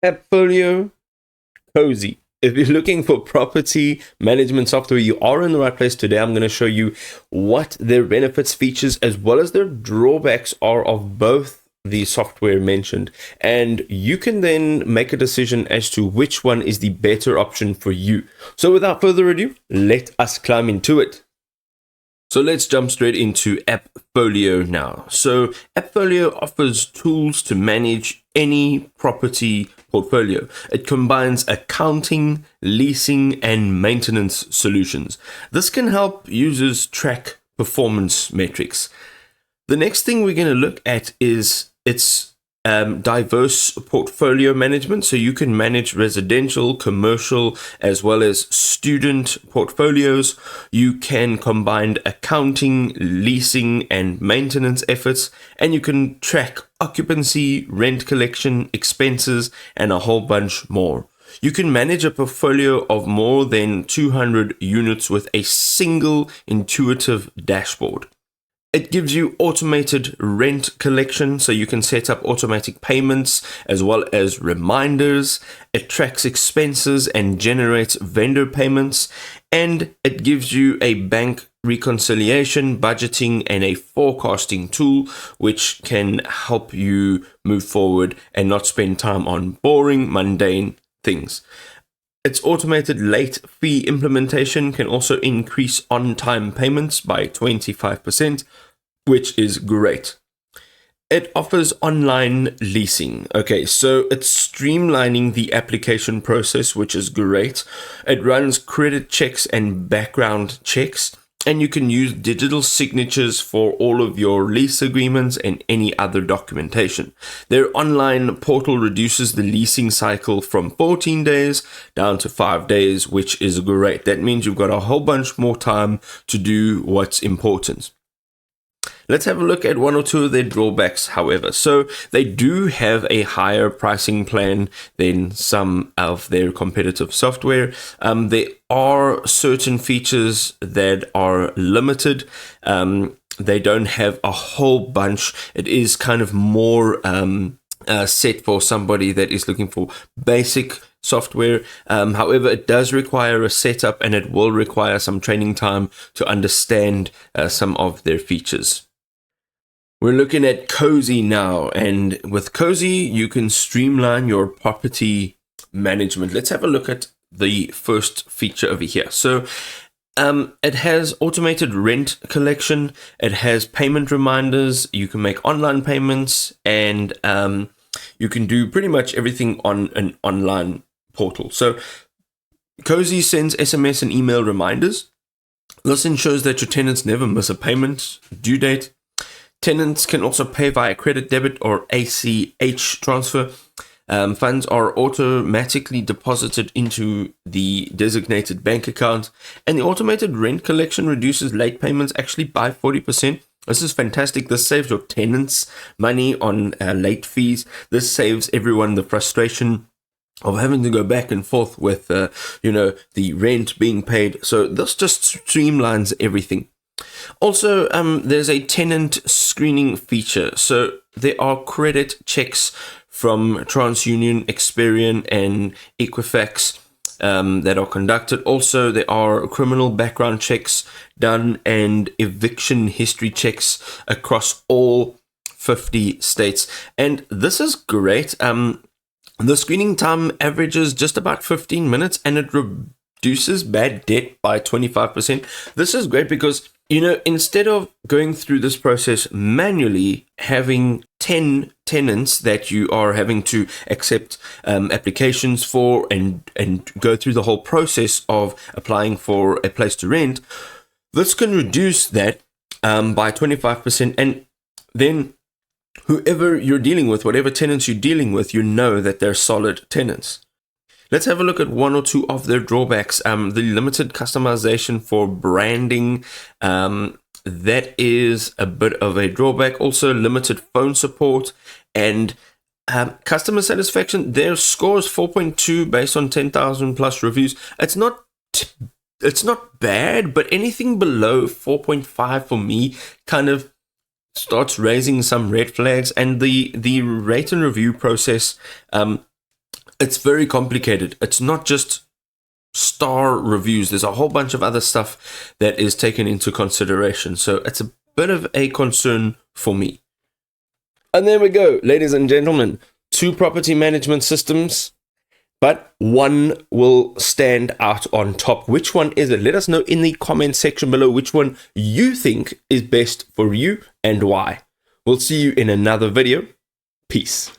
Appfolio Cozy. If you're looking for property management software, you are in the right place. Today I'm going to show you what their benefits, features, as well as their drawbacks are of both the software mentioned. And you can then make a decision as to which one is the better option for you. So without further ado, let us climb into it. So let's jump straight into Appfolio now. So Appfolio offers tools to manage any property portfolio. It combines accounting, leasing, and maintenance solutions. This can help users track performance metrics. The next thing we're going to look at is its diverse portfolio management. So you can manage residential, commercial, as well as student portfolios. You can combine accounting, leasing, and maintenance efforts, and you can track occupancy, rent collection, expenses, and a whole bunch more. You can manage a portfolio of more than 200 units with a single intuitive dashboard. It gives you automated rent collection, so you can set up automatic payments as well as reminders. It tracks expenses and generates vendor payments, and it gives you a bank reconciliation, budgeting, and a forecasting tool which can help you move forward and not spend time on boring, mundane things. Its automated late fee implementation can also increase on-time payments by 25%, which is great. It offers online leasing. Okay, so it's streamlining the application process, which is great. It runs credit checks and background checks, and you can use digital signatures for all of your lease agreements and any other documentation. Their online portal reduces the leasing cycle from 14 days down to 5 days, which is great. That means you've got a whole bunch more time to do what's important. Let's have a look at one or two of their drawbacks, however. So they do have a higher pricing plan than some of their competitive software. There are certain features that are limited. They don't have a whole bunch. It is kind of more set for somebody that is looking for basic software. However, it does require a setup, and it will require some training time to understand some of their features. We're looking at Cozy now, and with Cozy, you can streamline your property management. Let's have a look at the first feature over here. So it has automated rent collection, it has payment reminders, you can make online payments, and you can do pretty much everything on an online portal. So Cozy sends SMS and email reminders. This ensures that your tenants never miss a payment due date. Tenants can also pay via credit, debit, or ACH transfer. Funds are automatically deposited into the designated bank account, and the automated rent collection reduces late payments actually by 40%. This is fantastic. This saves your tenants money on late fees. This saves everyone the frustration of having to go back and forth with, the rent being paid. So this just streamlines everything. Also, there's a tenant screening feature. So there are credit checks from TransUnion, Experian, and Equifax that are conducted. Also, there are criminal background checks done and eviction history checks across all 50 states. And this is great. The screening time averages just about 15 minutes, and it reduces bad debt by 25%. This is great because, instead of going through this process manually, having 10 tenants that you are having to accept applications for and go through the whole process of applying for a place to rent, this can reduce that by 25%. And then whoever you're dealing with, whatever tenants you're dealing with, you know that they're solid tenants. Let's have a look at one or two of their drawbacks. The limited customization for branding, that is a bit of a drawback. Also, limited phone support and customer satisfaction. Their score is 4.2 based on 10,000 plus reviews. It's not bad, but anything below 4.5 for me kind of starts raising some red flags. And the rate and review process, It's very complicated. It's not just star reviews. There's a whole bunch of other stuff that is taken into consideration. So it's a bit of a concern for me. And there we go, ladies and gentlemen. 2 property management systems, but one will stand out on top. Which one is it? Let us know in the comment section below which one you think is best for you and why. We'll see you in another video. Peace.